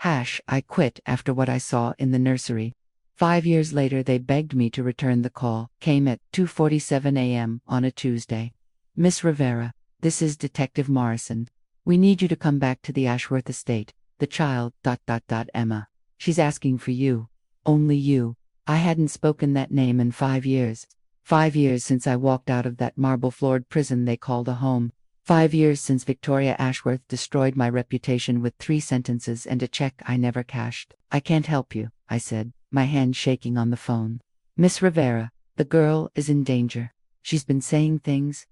I quit after what I saw in the nursery. 5 years later they begged me to return the call. Came at 2:47 a.m. on a Tuesday. Miss Rivera, this is Detective Morrison. We need you to come back to the Ashworth estate. The child, Emma. She's asking for you. Only you. I hadn't spoken that name in 5 years. 5 years since I walked out of that marble-floored prison they called a home. 5 years since Victoria Ashworth destroyed my reputation with 3 sentences and a check I never cashed. I can't help you, I said, my hand shaking on the phone. Miss Rivera, the girl is in danger. She's been saying things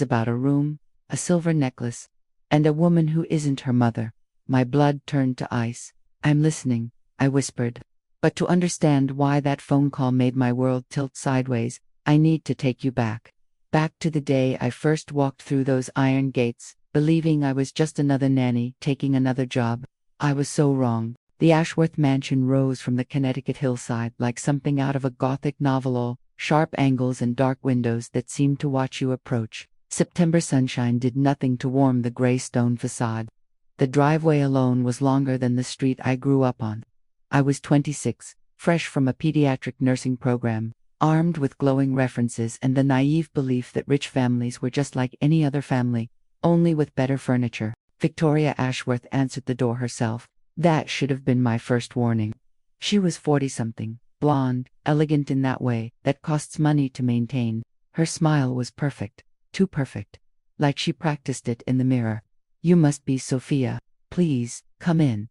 about a room, a silver necklace, and a woman who isn't her mother. My blood turned to ice. I'm listening, I whispered. But to understand why that phone call made my world tilt sideways, I need to take you back. Back to the day I first walked through those iron gates, believing I was just another nanny taking another job. I was so wrong. The Ashworth mansion rose from the Connecticut hillside like something out of a Gothic novel, all sharp angles and dark windows that seemed to watch you approach. September sunshine did nothing to warm the gray stone facade. The driveway alone was longer than the street I grew up on. I was 26, fresh from a pediatric nursing program, armed with glowing references and the naive belief that rich families were just like any other family, only with better furniture. Victoria Ashworth answered the door herself. That should have been my first warning. She was 40-something, blonde, elegant in that way that costs money to maintain. Her smile was perfect, too perfect, like she practiced it in the mirror. You must be Sophia. Please, come in.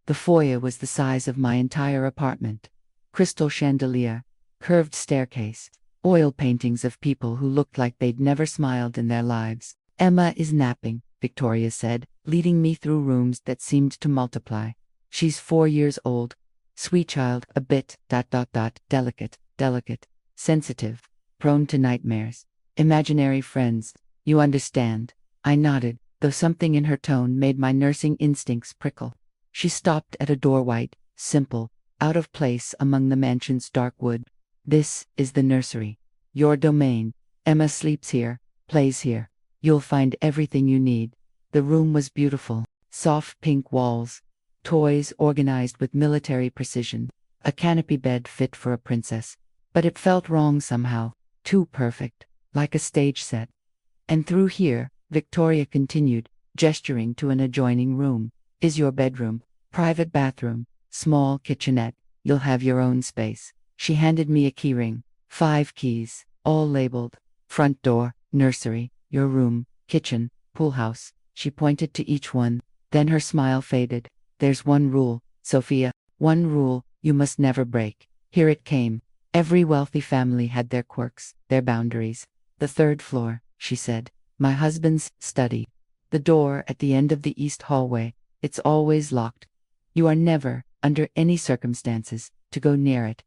The foyer was the size of my entire apartment. Crystal chandelier, curved staircase, oil paintings of people who looked like they'd never smiled in their lives. Emma is napping, Victoria said, leading me through rooms that seemed to multiply. She's 4 years old. Sweet child, a bit, delicate, sensitive, prone to nightmares. Imaginary friends, you understand. I nodded, though something in her tone made my nursing instincts prickle. She stopped at a door white, simple, out of place among the mansion's dark wood. This is the nursery. Your domain. Emma sleeps here, plays here. You'll find everything you need. The room was beautiful. Soft pink walls. Toys organized with military precision. A canopy bed fit for a princess. But it felt wrong somehow. Too perfect. Like a stage set. And through here, Victoria continued, gesturing to an adjoining room, is your bedroom. Private bathroom. Small kitchenette. You'll have your own space. She handed me a keyring. 5 keys, all labeled. Front door, nursery, your room, kitchen, pool house. She pointed to each one. Then her smile faded. There's one rule, Sophia. One rule you must never break. Here it came. Every wealthy family had their quirks, their boundaries. The 3rd floor, she said. My husband's study. The door at the end of the east hallway. It's always locked. You are never, under any circumstances, to go near it.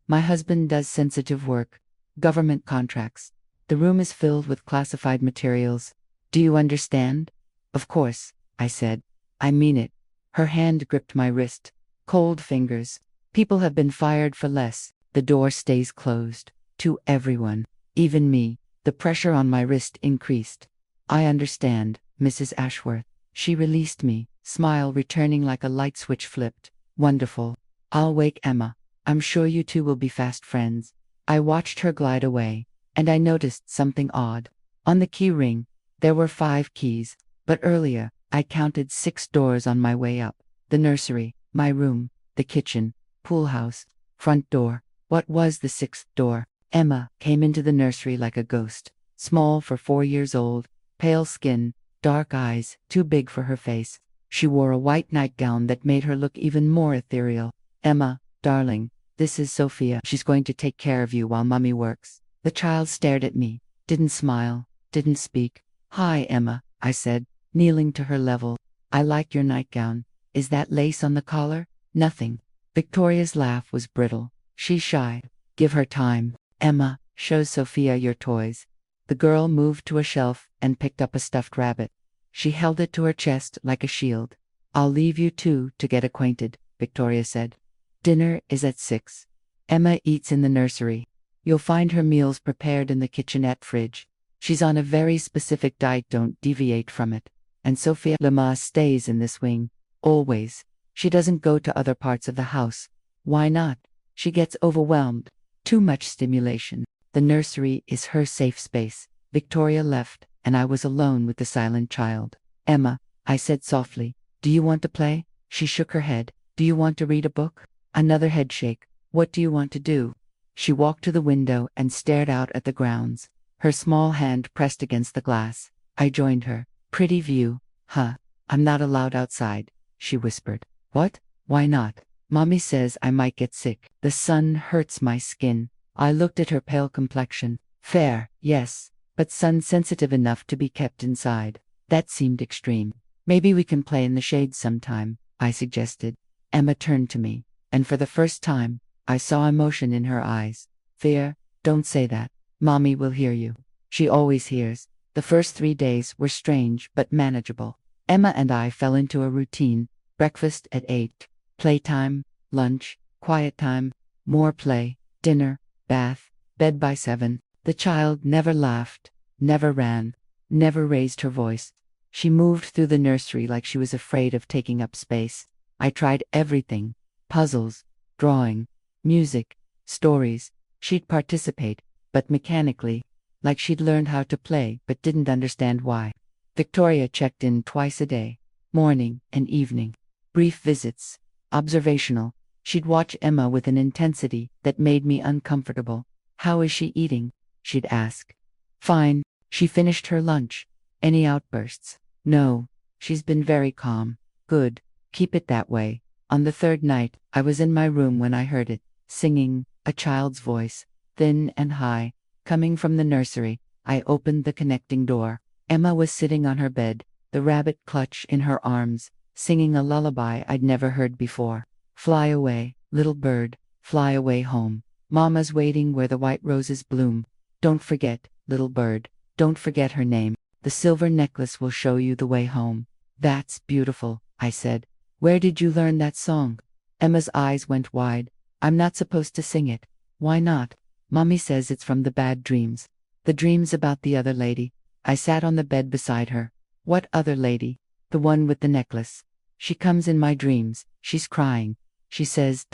My husband does sensitive work. Government contracts. The room is filled with classified materials. Do you understand? Of course, I said. I mean it. Her hand gripped my wrist. Cold fingers. People have been fired for less. The door stays closed. To everyone. Even me. The pressure on my wrist increased. I understand, Mrs. Ashworth. She released me, smile returning like a light switch flipped. Wonderful. I'll wake Emma. I'm sure you two will be fast friends. I watched her glide away, and I noticed something odd. On the key ring, there were 5 keys, but earlier, I counted 6 doors on my way up. The nursery, my room, the kitchen, pool house, front door. What was the 6th door? Emma came into the nursery like a ghost. Small for 4 years old, pale skin, dark eyes, too big for her face. She wore a white nightgown that made her look even more ethereal. Emma, darling, this is Sophia. She's going to take care of you while Mummy works. The child stared at me, didn't smile, didn't speak. Hi, Emma, I said, kneeling to her level. I like your nightgown. Is that lace on the collar? Nothing. Victoria's laugh was brittle. She's shy. Give her time. Emma, show Sophia your toys. The girl moved to a shelf and picked up a stuffed rabbit. She held it to her chest like a shield. I'll leave you two to get acquainted, Victoria said. Dinner is at 6. Emma eats in the nursery. You'll find her meals prepared in the kitchenette fridge. She's on a very specific diet, don't deviate from it. And Sophia Lama stays in this wing. Always. She doesn't go to other parts of the house. Why not? She gets overwhelmed. Too much stimulation. The nursery is her safe space. Victoria left, and I was alone with the silent child. Emma, I said softly, do you want to play? She shook her head. Do you want to read a book? Another headshake. What do you want to do? She walked to the window and stared out at the grounds, her small hand pressed against the glass. I joined her. Pretty view, huh? I'm not allowed outside, she whispered. What? Why not? Mommy says I might get sick. The sun hurts my skin. I looked at her pale complexion. Fair, yes, but sun sensitive enough to be kept inside. That seemed extreme. Maybe we can play in the shade sometime, I suggested. Emma turned to me, and for the first time, I saw emotion in her eyes. Fear, don't say that. Mommy will hear you. She always hears. The first 3 days were strange but manageable. Emma and I fell into a routine. Breakfast at 8, playtime, lunch, quiet time, more play, dinner, bath, bed by 7. The child never laughed, never ran, never raised her voice. She moved through the nursery like she was afraid of taking up space. I tried everything: puzzles, drawing, music, stories. She'd participate, but mechanically, like she'd learned how to play but didn't understand why. Victoria checked in twice a day, morning and evening. Brief visits, observational. She'd watch Emma with an intensity that made me uncomfortable. How is she eating? She'd ask. Fine. She finished her lunch. Any outbursts? No. She's been very calm. Good. Keep it that way. On the 3rd night, I was in my room when I heard it, singing, a child's voice, thin and high, coming from the nursery. I opened the connecting door. Emma was sitting on her bed, the rabbit clutch in her arms, singing a lullaby I'd never heard before. Fly away, little bird, fly away home. Mama's waiting where the white roses bloom. Don't forget, little bird, don't forget her name. The silver necklace will show you the way home. That's beautiful, I said. Where did you learn that song? Emma's eyes went wide. I'm not supposed to sing it. Why not? Mommy says it's from the bad dreams. The dreams about the other lady. I sat on the bed beside her. What other lady? The one with the necklace. She comes in my dreams. She's crying. She says ...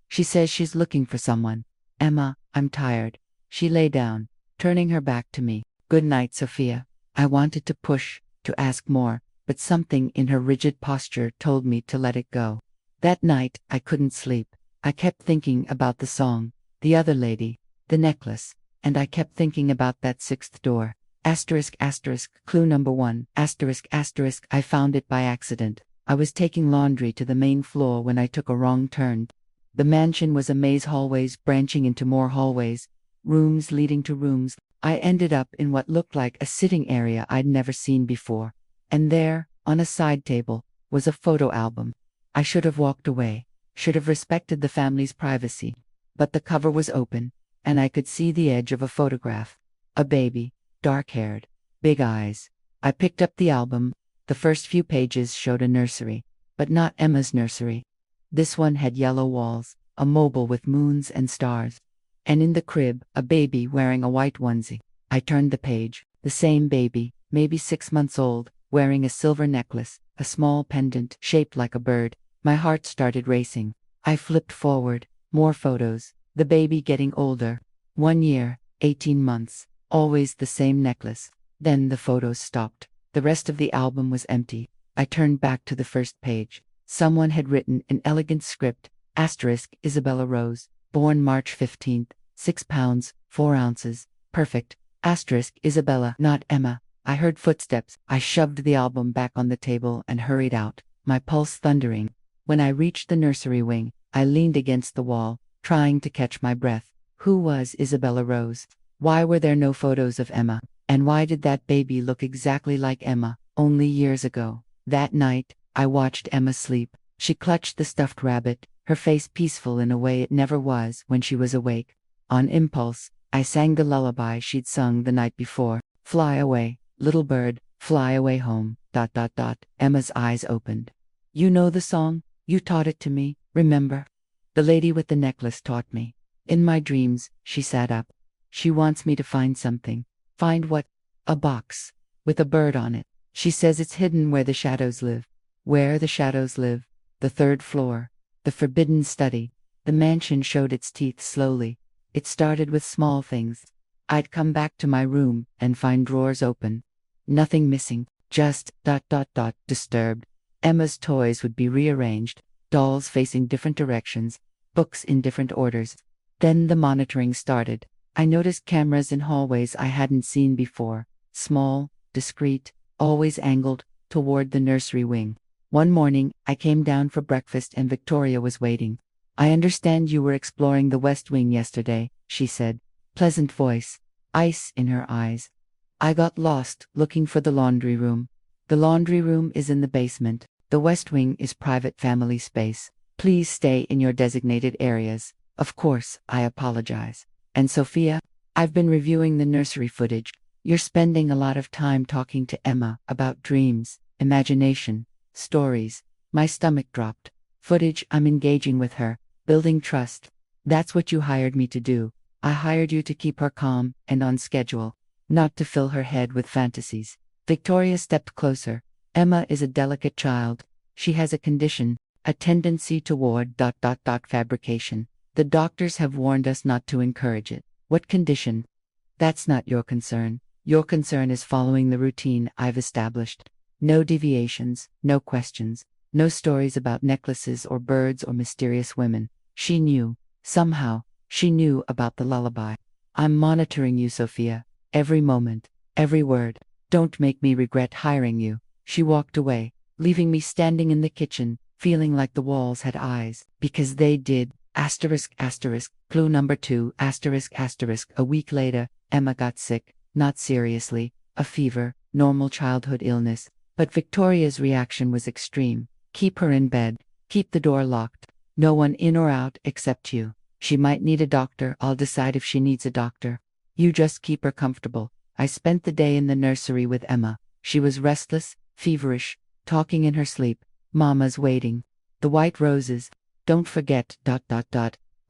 She says she's looking for someone. Emma, I'm tired. She lay down, turning her back to me. Good night, Sophia. I wanted to push, to ask more, but something in her rigid posture told me to let it go. That night, I couldn't sleep. I kept thinking about the song, the other lady, the necklace, and I kept thinking about that 6th door. Asterisk, asterisk, clue number 1, asterisk, asterisk, I found it by accident. I was taking laundry to the main floor when I took a wrong turn. The mansion was a maze, hallways branching into more hallways, rooms leading to rooms. I ended up in what looked like a sitting area I'd never seen before. And there, on a side table, was a photo album. I should have walked away, should have respected the family's privacy. But the cover was open, and I could see the edge of a photograph. A baby, dark-haired, big eyes. I picked up the album. The first few pages showed a nursery, but not Emma's nursery. This one had yellow walls, a mobile with moons and stars. And in the crib, a baby wearing a white onesie. I turned the page. The same baby, maybe 6 months old, wearing a silver necklace, a small pendant shaped like a bird. My heart started racing. I flipped forward. More photos. The baby getting older. 1 year, 18 months. Always the same necklace. Then the photos stopped. The rest of the album was empty. I turned back to the first page. Someone had written in elegant script, asterisk, Isabella Rose, born March 15th, 6 pounds, 4 ounces, perfect, asterisk, Isabella, not Emma. I heard footsteps. I shoved the album back on the table and hurried out, my pulse thundering. When I reached the nursery wing, I leaned against the wall, trying to catch my breath. Who was Isabella Rose? Why were there no photos of Emma? And why did that baby look exactly like Emma, only years ago? That night, I watched Emma sleep. She clutched the stuffed rabbit, her face peaceful in a way it never was when she was awake. On impulse, I sang the lullaby she'd sung the night before. Fly away, little bird, fly away home, ... Emma's eyes opened. You know the song? You taught it to me, remember? The lady with the necklace taught me. In my dreams, she sat up. She wants me to find something. Find what? A box. With a bird on it. She says it's hidden where the shadows live. Where the shadows live. The third floor. The forbidden study. The mansion showed its teeth slowly. It started with small things. I'd come back to my room and find drawers open. Nothing missing, just ... disturbed. Emma's toys would be rearranged, dolls facing different directions, books in different orders. Then the monitoring started. I noticed cameras in hallways I hadn't seen before, small, discreet, always angled toward the nursery wing. One morning, I came down for breakfast and Victoria was waiting. "I understand you were exploring the West Wing yesterday," she said. Pleasant voice, ice in her eyes. "I got lost looking for the laundry room. The laundry room is in the basement. The West Wing is private family space. Please stay in your designated areas." "Of course, I apologize." "And Sophia, I've been reviewing the nursery footage. You're spending a lot of time talking to Emma about dreams, imagination, stories." My stomach dropped. "Footage, I'm engaging with her, building trust. That's what you hired me to do. I hired you to keep her calm and on schedule, not to fill her head with fantasies." Victoria stepped closer. "Emma is a delicate child. She has a condition, a tendency toward ... fabrication. The doctors have warned us not to encourage it." "What condition?" "That's not your concern. Your concern is following the routine I've established. No deviations, no questions, no stories about necklaces or birds or mysterious women." She knew. Somehow, she knew about the lullaby. "I'm monitoring you, Sophia. Every moment, every word. Don't make me regret hiring you." She walked away, leaving me standing in the kitchen, feeling like the walls had eyes. Because they did. ***. Clue number 2. ***. A week later, Emma got sick. Not seriously. A fever, normal childhood illness. But Victoria's reaction was extreme. "Keep her in bed. Keep the door locked. No one in or out except you. She might need a doctor. I'll decide if she needs a doctor. You just keep her comfortable." I spent the day in the nursery with Emma. She was restless, feverish, talking in her sleep. "Mama's waiting. The white roses. Don't forget ...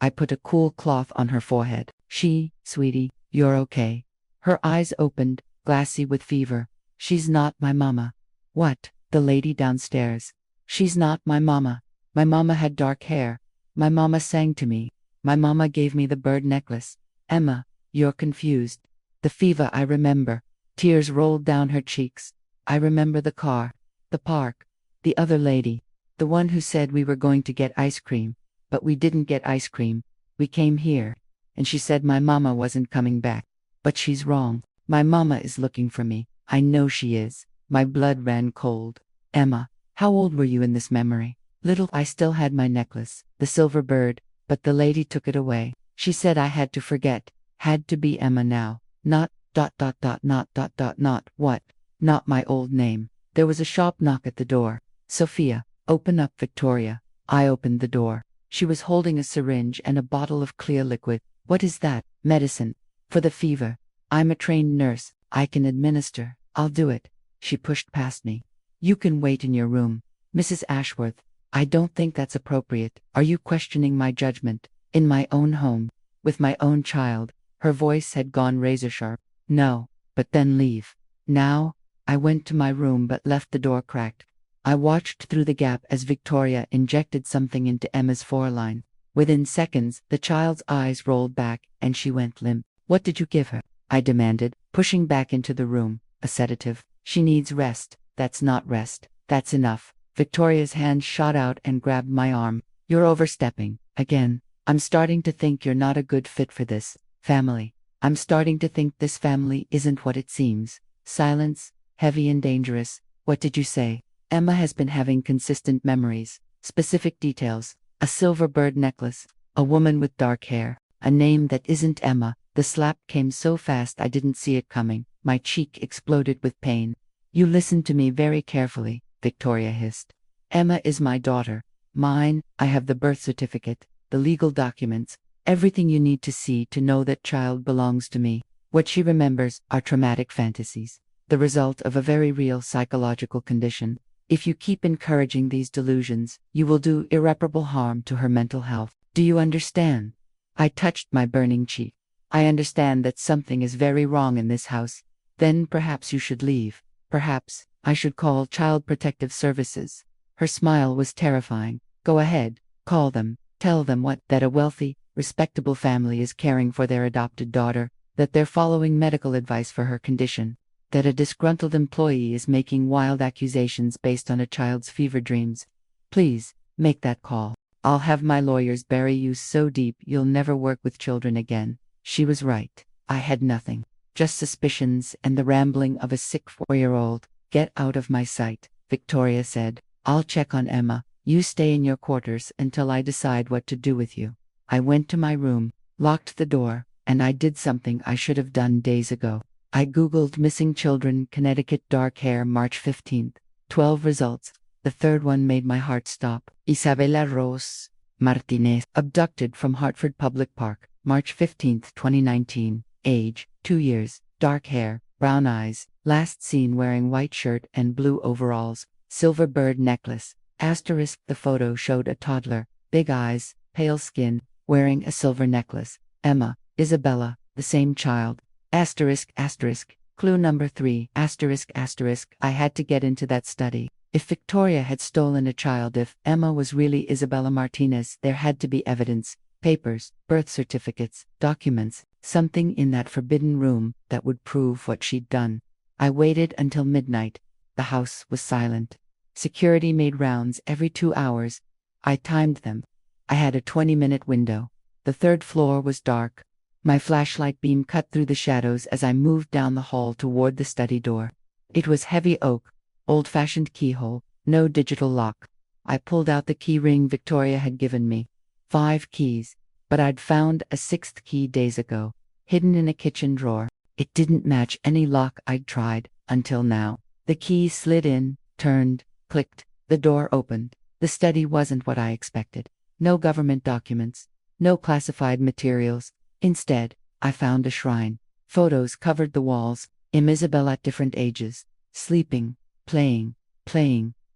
I put a cool cloth on her forehead. "Sweetie, you're okay." Her eyes opened, glassy with fever. "She's not my mama." "What?" "The lady downstairs. She's not my mama. My mama had dark hair. My mama sang to me. My mama gave me the bird necklace." "Emma, you're confused." "The fever, I remember." Tears rolled down her cheeks. "I remember the car, the park, the other lady, the one who said we were going to get ice cream, but we didn't get ice cream. We came here, and she said my mama wasn't coming back. But she's wrong. My mama is looking for me. I know she is." My blood ran cold. "Emma, how old were you in this memory?" "Little. I still had my necklace, the silver bird, but the lady took it away. She said I had to forget, had to be Emma now. Not ... not what?" "Not my old name." There was a sharp knock at the door. "Sophia, open up." "Victoria." I opened the door. She was holding a syringe and a bottle of clear liquid. "What is that?" "Medicine. For the fever. I'm a trained nurse. I can administer." "I'll do it." She pushed past me. "You can wait in your room." "Mrs. Ashworth, I don't think that's appropriate. Are you questioning my judgment? In my own home, with my own child." Her voice had gone razor sharp. "No, but then leave." Now, I went to my room but left the door cracked. I watched through the gap as Victoria injected something into Emma's foreline. Within seconds, the child's eyes rolled back and she went limp. "What did you give her?" I demanded, pushing back into the room. "A sedative. She needs rest." "That's not rest. That's enough." Victoria's hand shot out and grabbed my arm. "You're overstepping. Again. I'm starting to think you're not a good fit for this family. I'm starting to think this family isn't what it seems." Silence, heavy and dangerous. "What did you say?" "Emma has been having consistent memories. Specific details. A silver bird necklace. A woman with dark hair. A name that isn't Emma." The slap came so fast I didn't see it coming. My cheek exploded with pain. "You listen to me very carefully," Victoria hissed. "Emma is my daughter. Mine. I have the birth certificate, the legal documents, everything you need to see to know that child belongs to me. What she remembers are traumatic fantasies, the result of a very real psychological condition. If you keep encouraging these delusions, you will do irreparable harm to her mental health. Do you understand?" I touched my burning cheek. "I understand that something is very wrong in this house. Then perhaps you should leave. Perhaps I should call Child Protective Services." Her smile was terrifying. Go ahead, call them, tell them what, that a wealthy, respectable family is caring for their adopted daughter, that they're following medical advice for her condition, that a disgruntled employee is making wild accusations based on a child's fever dreams. Please, make that call. I'll have my lawyers bury you so deep you'll never work with children again. She was right. I had nothing. Just suspicions and the rambling of a sick 4-year-old. Get out of my sight, Victoria said. I'll check on Emma. You stay in your quarters until I decide what to do with you. I went to my room, locked the door, and I did something I should have done days ago. I Googled missing children, Connecticut, dark hair, March 15th. 12 results. The third one made my heart stop. Isabella Rose Martinez, abducted from Hartford Public Park, March 15, 2019. Age, 2 years, dark hair, brown eyes, last seen wearing white shirt and blue overalls, silver bird necklace. Asterisk, the photo showed a toddler, big eyes, pale skin, wearing a silver necklace. Emma, Isabella, the same child. Asterisk, asterisk, clue number 3, asterisk, asterisk, I had to get into that study. If Victoria had stolen a child, if Emma was really Isabella Martinez, there had to be evidence, papers, birth certificates, documents, something in that forbidden room that would prove what she'd done. I waited until midnight. The house was silent. Security made rounds every 2 hours. I timed them. I had a 20-minute window. The third floor was dark. My flashlight beam cut through the shadows as I moved down the hall toward the study door. It was heavy oak, old-fashioned keyhole, no digital lock. I pulled out the key ring Victoria had given me. 5 keys, but I'd found a 6th key days ago, hidden in a kitchen drawer. It didn't match any lock I'd tried, until now. The key slid in, turned, clicked, the door opened. The study wasn't what I expected. No government documents, no classified materials. Instead, I found a shrine. Photos covered the walls, Isabella at different ages, sleeping, playing,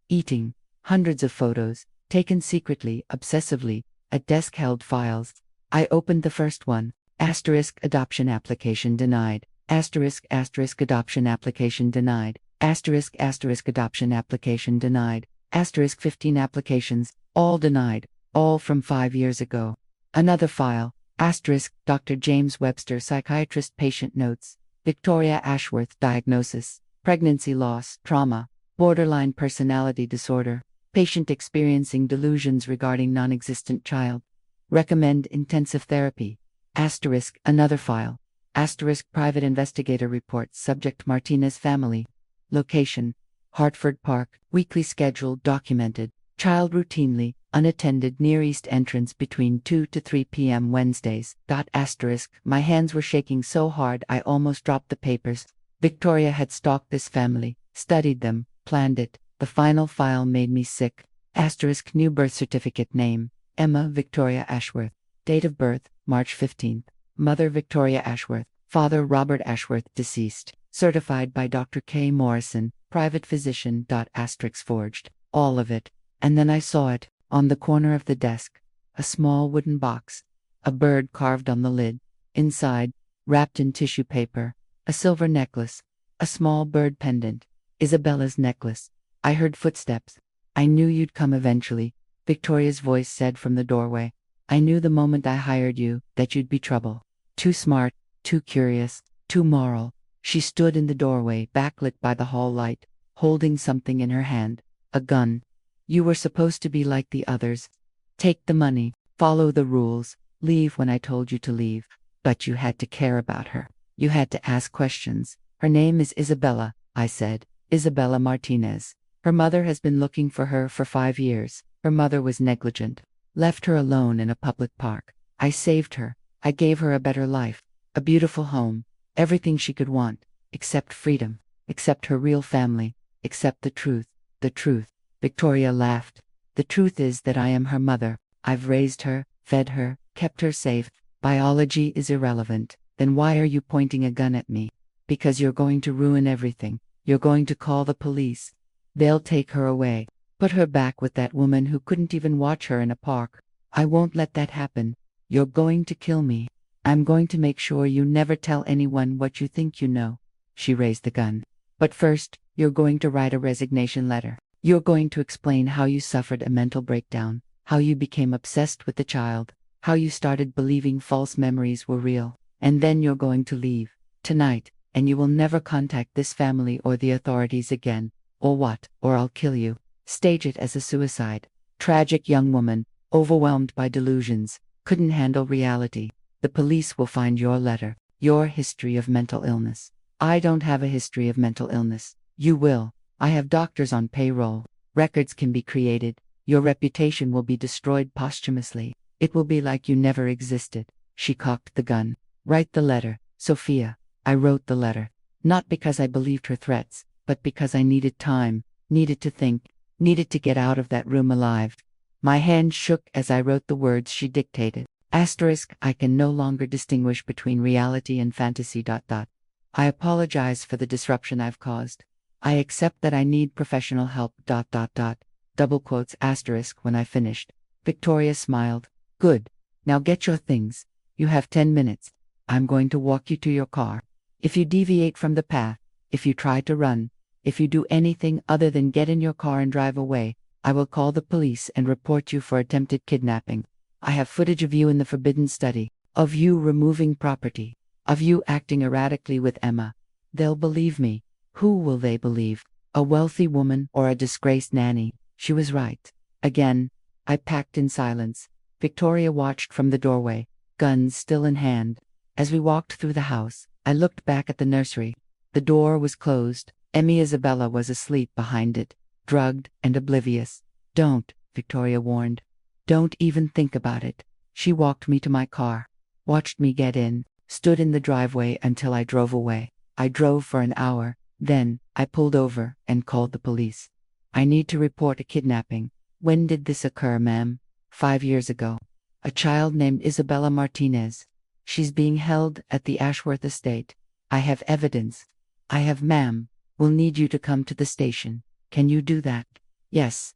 eating. Hundreds of photos, taken secretly, obsessively. A desk held files. I opened the first one. Asterisk, adoption application denied. Asterisk, asterisk, adoption application denied. Asterisk, asterisk, adoption application denied. Asterisk, 15 applications, all denied, all from 5 years ago. Another file. Asterisk, Dr. James Webster, psychiatrist, patient notes. Victoria Ashworth, diagnosis, pregnancy loss, trauma, borderline personality disorder, patient experiencing delusions regarding non-existent child. Recommend intensive therapy. Asterisk, another file. Asterisk, private investigator report, subject Martinez family. Location, Hartford Park, weekly schedule documented. Child routinely, unattended near east entrance between 2 to 3 p.m. Wednesdays. Asterisk, my hands were shaking so hard I almost dropped the papers. Victoria had stalked this family, studied them, planned it. The final file made me sick. Asterisk, new birth certificate name, Emma Victoria Ashworth. Date of birth, March 15th. Mother Victoria Ashworth. Father Robert Ashworth, deceased. Certified by Dr. K. Morrison, private physician. Asterisk, forged. All of it. And then I saw it, on the corner of the desk. A small wooden box. A bird carved on the lid. Inside, wrapped in tissue paper, a silver necklace. A small bird pendant. Isabella's necklace. I heard footsteps. I knew you'd come eventually, Victoria's voice said from the doorway. I knew the moment I hired you that you'd be trouble. Too smart, too curious, too moral. She stood in the doorway, backlit by the hall light, holding something in her hand. A gun. You were supposed to be like the others. Take the money, follow the rules, leave when I told you to leave. But you had to care about her. You had to ask questions. Her name is Isabella, I said. Isabella Martinez. Her mother has been looking for her for 5 years. Her mother was negligent. Left her alone in a public park. I saved her. I gave her a better life. A beautiful home. Everything she could want. Except freedom. Except her real family. Except the truth. The truth. Victoria laughed. The truth is that I am her mother. I've raised her, fed her, kept her safe. Biology is irrelevant. Then why are you pointing a gun at me? Because you're going to ruin everything. You're going to call the police. They'll take her away. Put her back with that woman who couldn't even watch her in a park. I won't let that happen. You're going to kill me. I'm going to make sure you never tell anyone what you think you know. She raised the gun. But first, you're going to write a resignation letter. You're going to explain how you suffered a mental breakdown, how you became obsessed with the child, how you started believing false memories were real, and then you're going to leave tonight, and you will never contact this family or the authorities again, or what, or I'll kill you. Stage it as a suicide. Tragic young woman, overwhelmed by delusions, couldn't handle reality. The police will find your letter, your history of mental illness. I don't have a history of mental illness. You will. I have doctors on payroll. Records can be created. Your reputation will be destroyed posthumously. It will be like you never existed. She cocked the gun. Write the letter, Sophia. I wrote the letter. Not because I believed her threats, but because I needed time, needed to think, needed to get out of that room alive. My hand shook as I wrote the words she dictated. Asterisk, I can no longer distinguish between reality and fantasy. I apologize for the disruption I've caused. I accept that I need professional help. Double quotes asterisk when I finished. Victoria smiled. Good. Now get your things. You have 10 minutes. I'm going to walk you to your car. If you deviate from the path, if you try to run, if you do anything other than get in your car and drive away, I will call the police and report you for attempted kidnapping. I have footage of you in the forbidden study, of you removing property, of you acting erratically with Emma. They'll believe me. Who will they believe? A wealthy woman or a disgraced nanny? She was right. Again, I packed in silence. Victoria watched from the doorway, guns still in hand. As we walked through the house, I looked back at the nursery. The door was closed. Emmy Isabella was asleep behind it, drugged and oblivious. Don't, Victoria warned. Don't even think about it. She walked me to my car, watched me get in, stood in the driveway until I drove away. I drove for an hour, then I pulled over and called the police. I need to report a kidnapping. When did this occur, ma'am? 5 years ago. A child named Isabella Martinez. She's being held at the Ashworth estate. I have evidence. I have, ma'am. We'll need you to come to the station. Can you do that? Yes,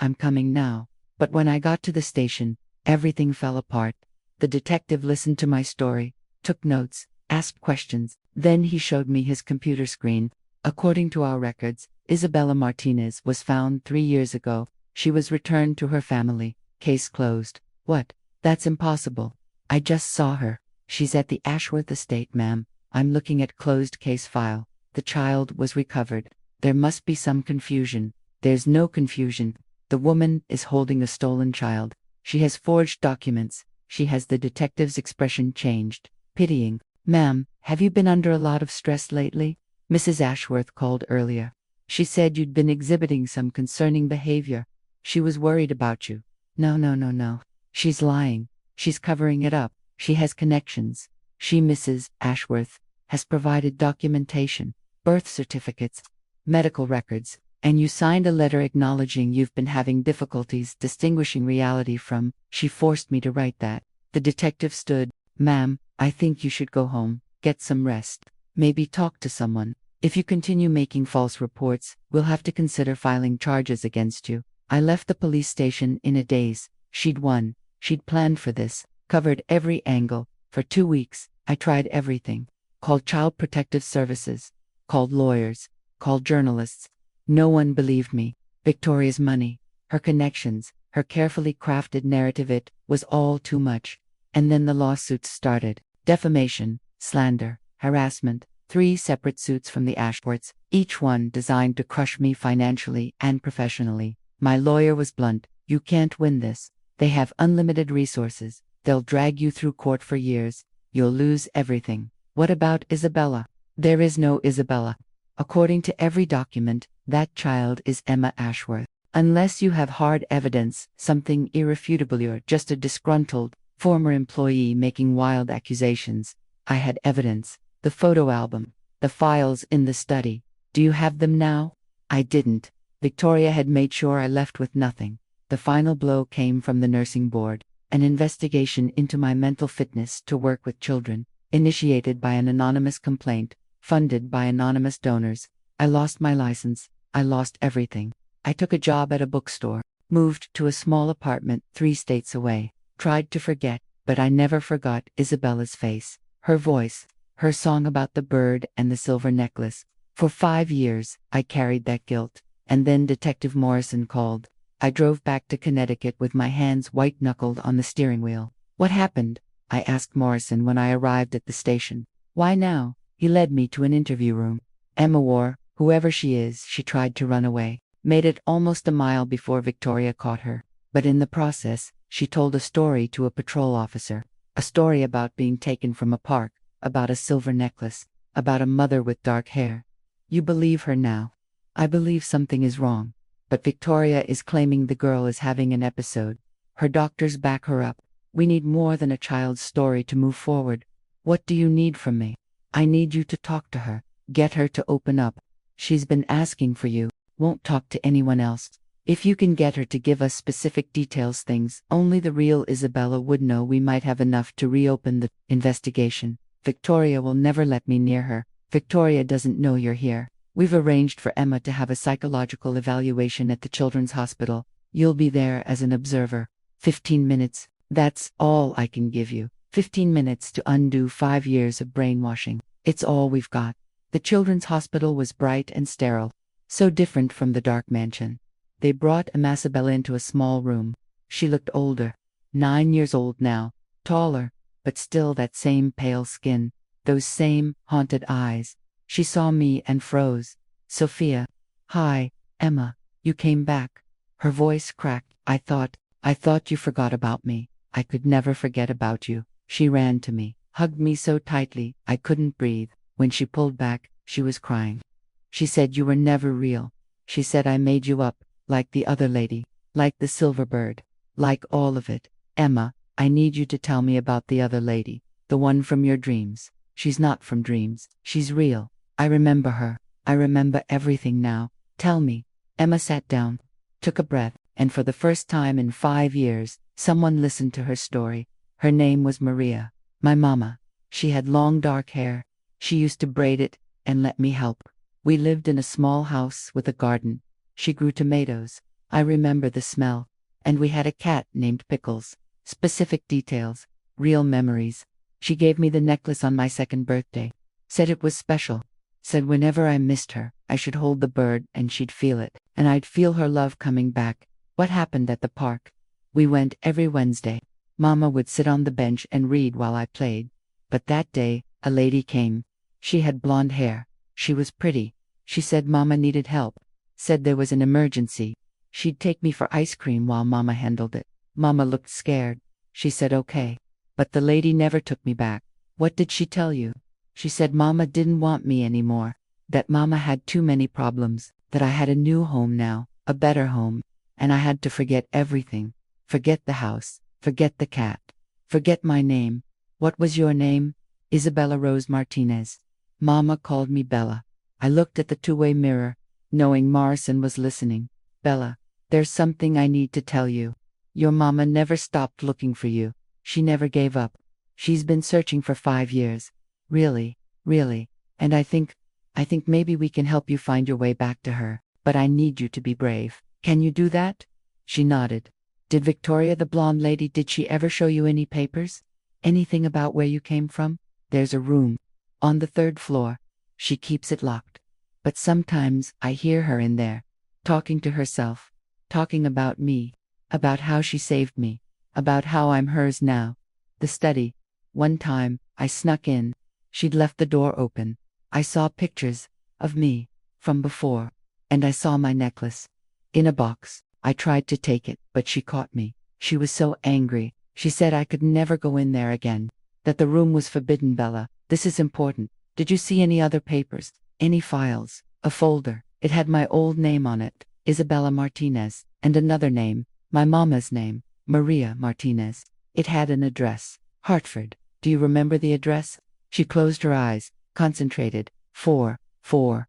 I'm coming now. But when I got to the station, everything fell apart. The detective listened to my story, took notes, asked questions. Then he showed me his computer screen. According to our records, Isabella Martinez was found 3 years ago. She was returned to her family. Case closed. What? That's impossible. I just saw her. She's at the Ashworth estate, ma'am. I'm looking at closed case file. The child was recovered. There must be some confusion. There's no confusion. The woman is holding a stolen child. She has forged documents. She has the detective's expression changed. Pitying. Ma'am, have you been under a lot of stress lately? Mrs. Ashworth called earlier. She said you'd been exhibiting some concerning behavior. She was worried about you. No. She's lying. She's covering it up. She has connections. She, Mrs. Ashworth, has provided documentation, birth certificates, medical records, and you signed a letter acknowledging you've been having difficulties distinguishing reality from. She forced me to write that. The detective stood. Ma'am, I think you should go home, get some rest, maybe talk to someone. If you continue making false reports, we'll have to consider filing charges against you. I left the police station in a daze. She'd won. She'd planned for this, covered every angle. For 2 weeks, I tried everything. Called Child Protective Services, called lawyers, called journalists. No one believed me. Victoria's money, her connections, her carefully crafted narrative, it was all too much. And then the lawsuits started. Defamation, slander, harassment, 3 separate suits from the Ashworths, each one designed to crush me financially and professionally. My lawyer was blunt. You can't win this. They have unlimited resources. They'll drag you through court for years. You'll lose everything. What about Isabella? There is no Isabella. According to every document, that child is Emma Ashworth. Unless you have hard evidence, something irrefutable, you're just a disgruntled, former employee making wild accusations. I had evidence. The photo album. The files in the study. Do you have them now? I didn't. Victoria had made sure I left with nothing. The final blow came from the nursing board. An investigation into my mental fitness to work with children, initiated by an anonymous complaint, funded by anonymous donors. I lost my license. I lost everything. I took a job at a bookstore, moved to a small apartment 3 states away, tried to forget, but I never forgot Isabella's face, her voice, her song about the bird and the silver necklace. For 5 years, I carried that guilt. And then Detective Morrison called. I drove back to Connecticut with my hands white-knuckled on the steering wheel. What happened? I asked Morrison when I arrived at the station. Why now? He led me to an interview room. Emma War, whoever she is, she tried to run away. Made it almost a mile before Victoria caught her. But in the process, she told a story to a patrol officer. A story about being taken from a park, about a silver necklace, about a mother with dark hair. You believe her now? I believe something is wrong. But Victoria is claiming the girl is having an episode. Her doctors back her up. We need more than a child's story to move forward. What do you need from me? I need you to talk to her. Get her to open up. She's been asking for you. Won't talk to anyone else. If you can get her to give us specific details, things only the real Isabella would know, we might have enough to reopen the investigation. Victoria will never let me near her. Victoria doesn't know you're here. We've arranged for Emma to have a psychological evaluation at the Children's Hospital. You'll be there as an observer. 15 minutes. That's all I can give you. 15 minutes to undo 5 years of brainwashing. It's all we've got. The Children's Hospital was bright and sterile. So different from the dark mansion. They brought Isabella into a small room. She looked older. 9 years old now. Taller, but still that same pale skin. Those same haunted eyes. She saw me and froze. Sophia. Hi, Emma. You came back. Her voice cracked. I thought you forgot about me. I could never forget about you. She ran to me, hugged me so tightly, I couldn't breathe. When she pulled back, she was crying. She said you were never real. She said I made you up, like the other lady, like the silver bird, like all of it. Emma, I need you to tell me about the other lady, the one from your dreams. She's not from dreams. She's real. I remember her. I remember everything now. Tell me. Emma sat down, took a breath, and for the first time in 5 years, someone listened to her story. Her name was Maria. My mama. She had long dark hair. She used to braid it and let me help. We lived in a small house with a garden. She grew tomatoes. I remember the smell. And we had a cat named Pickles. Specific details. Real memories. She gave me the necklace on my 2nd birthday. Said it was special. Said whenever I missed her, I should hold the bird and she'd feel it. And I'd feel her love coming back. What happened at the park? We went every Wednesday. Mama would sit on the bench and read while I played. But that day, a lady came. She had blonde hair. She was pretty. She said Mama needed help. Said there was an emergency. She'd take me for ice cream while Mama handled it. Mama looked scared. She said okay. But the lady never took me back. What did she tell you? She said Mama didn't want me anymore. That Mama had too many problems. That I had a new home now. A better home. And I had to forget everything. Forget the house. Forget the cat. Forget my name. What was your name? Isabella Rose Martinez. Mama called me Bella. I looked at the two-way mirror, knowing Morrison was listening. Bella, there's something I need to tell you. Your mama never stopped looking for you. She never gave up. She's been searching for 5 years. Really, really. And I think maybe we can help you find your way back to her. But I need you to be brave. Can you do that? She nodded. Did Victoria, the blonde lady, did she ever show you any papers? Anything about where you came from? There's a room. On the 3rd floor. She keeps it locked. But sometimes I hear her in there. Talking to herself. Talking about me. About how she saved me. About how I'm hers now. The study. One time, I snuck in. She'd left the door open. I saw pictures. Of me. From before. And I saw my necklace. In a box. I tried to take it, but she caught me. She was so angry. She said I could never go in there again. That the room was forbidden. Bella, this is important. Did you see any other papers? Any files? A folder. It had my old name on it, Isabella Martinez, and another name, my mama's name, Maria Martinez. It had an address. Hartford. Do you remember the address? She closed her eyes, concentrated. 4, 7,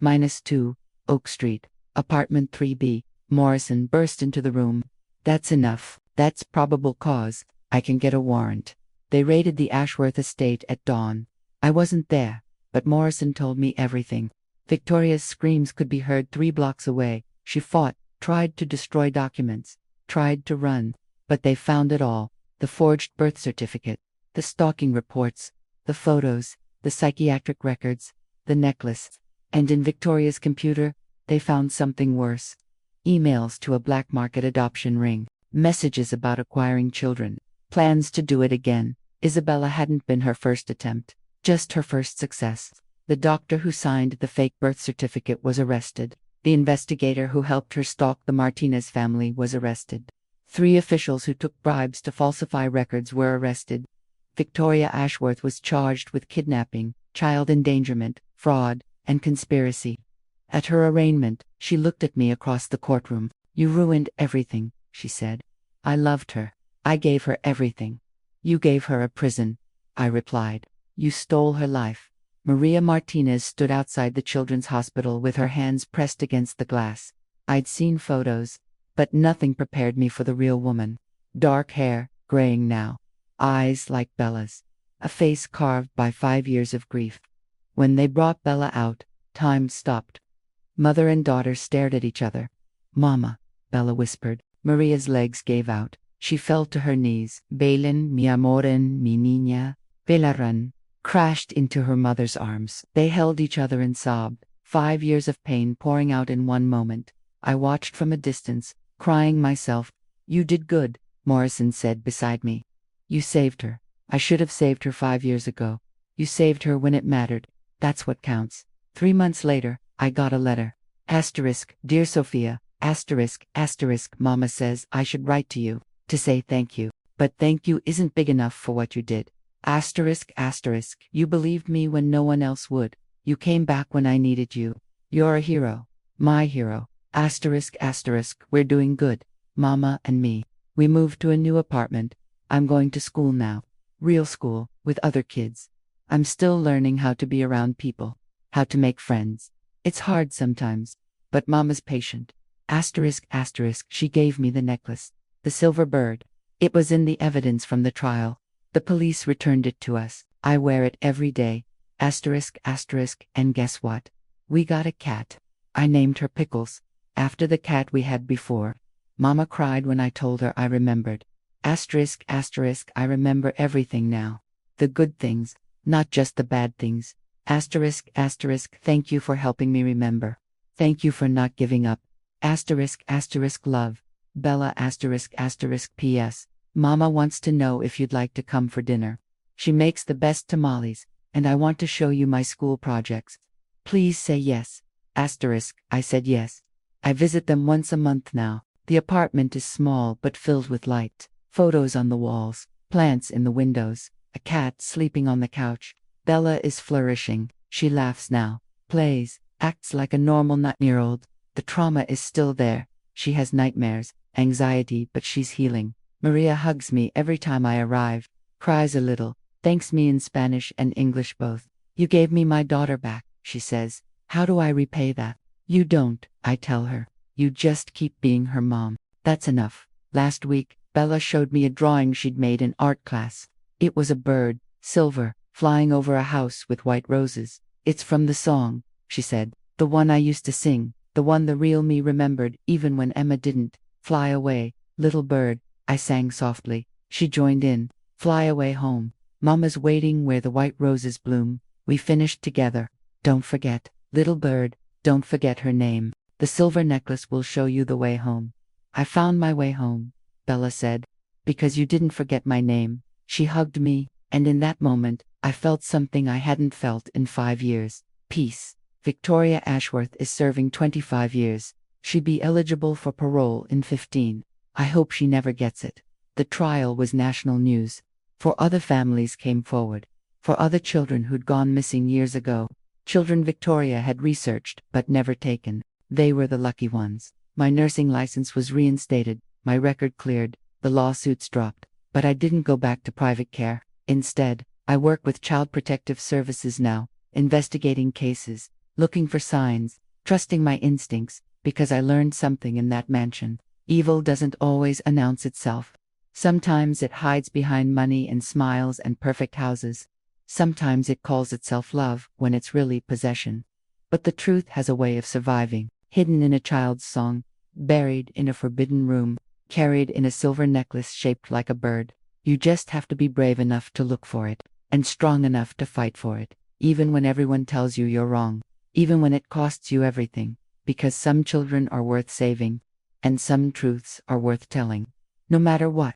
-2, Oak Street. Apartment 3B. Morrison burst into the room. That's enough. That's probable cause. I can get a warrant. They raided the Ashworth estate at dawn. I wasn't there, but Morrison told me everything. Victoria's screams could be heard 3 blocks away. She fought, tried to destroy documents, tried to run, but they found it all. The forged birth certificate, the stalking reports, the photos, the psychiatric records, the necklace, and in Victoria's computer, they found something worse. Emails to a black market adoption ring, messages about acquiring children, plans to do it again. Isabella hadn't been her first attempt, just her first success. The doctor who signed the fake birth certificate was arrested. The investigator who helped her stalk the Martinez family was arrested. 3 officials who took bribes to falsify records were arrested. Victoria Ashworth was charged with kidnapping, child endangerment, fraud, and conspiracy. At her arraignment, she looked at me across the courtroom. "You ruined everything," she said. "I loved her. I gave her everything." "You gave her a prison," I replied. "You stole her life." Maria Martinez stood outside the children's hospital with her hands pressed against the glass. I'd seen photos, but nothing prepared me for the real woman. Dark hair, graying now. Eyes like Bella's. A face carved by 5 years of grief. When they brought Bella out, time stopped. Mother and daughter stared at each other. "Mama," Bella whispered. Maria's legs gave out. She fell to her knees. "Belén, mi amoren, mi niña." Belarán crashed into her mother's arms. They held each other and sobbed, 5 years of pain pouring out in one moment. I watched from a distance, crying myself. "You did good," Morrison said beside me. "You saved her. I should have saved her 5 years ago. You saved her when it mattered. That's what counts." 3 months later, I got a letter. "Dear Sophia, Mama says I should write to you, to say thank you. But thank you isn't big enough for what you did. You believed me when no one else would. You came back when I needed you. You're a hero. My hero. We're doing good. Mama and me. We moved to a new apartment. I'm going to school now. Real school, with other kids. I'm still learning how to be around people. How to make friends. It's hard sometimes. But Mama's patient. She gave me the necklace. The silver bird. It was in the evidence from the trial. The police returned it to us. I wear it every day. And guess what? We got a cat. I named her Pickles, after the cat we had before. Mama cried when I told her I remembered. I remember everything now. The good things, not just the bad things. Thank you for helping me remember. Thank you for not giving up. Love. Bella P.S. Mama wants to know if you'd like to come for dinner. She makes the best tamales, and I want to show you my school projects. Please say yes. I said yes. I visit them once a month now. The apartment is small but filled with light. Photos on the walls, plants in the windows, a cat sleeping on the couch. Bella is flourishing. She laughs now, plays, acts like a normal 9-year-old. The trauma is still there. She has nightmares, anxiety, but she's healing. Maria hugs me every time I arrive, cries a little, thanks me in Spanish and English both. "You gave me my daughter back," she says. "How do I repay that?" "You don't," I tell her. "You just keep being her mom. That's enough." Last week, Bella showed me a drawing she'd made in art class. It was a bird, silver, flying over a house with white roses. "It's from the song," she said. "The one I used to sing, the one the real me remembered even when Emma didn't. Fly away, little bird," I sang softly. She joined in. "Fly away home. Mama's waiting where the white roses bloom." We finished together. "Don't forget, little bird, don't forget her name. The silver necklace will show you the way home." "I found my way home," Bella said, "because you didn't forget my name." She hugged me, and in that moment, I felt something I hadn't felt in 5 years. Peace. Victoria Ashworth is serving 25 years. She'd be eligible for parole in 15. I hope she never gets it. The trial was national news. 4 other families came forward. 4 other children who'd gone missing years ago. Children Victoria had researched but never taken. They were the lucky ones. My nursing license was reinstated, my record cleared, the lawsuits dropped. But I didn't go back to private care. Instead, I work with Child Protective Services now, investigating cases, looking for signs, trusting my instincts, because I learned something in that mansion. Evil doesn't always announce itself. Sometimes it hides behind money and smiles and perfect houses. Sometimes it calls itself love when it's really possession. But the truth has a way of surviving, hidden in a child's song, buried in a forbidden room, carried in a silver necklace shaped like a bird. You just have to be brave enough to look for it, and strong enough to fight for it, even when everyone tells you you're wrong, even when it costs you everything. because some children are worth saving, and some truths are worth telling, no matter what.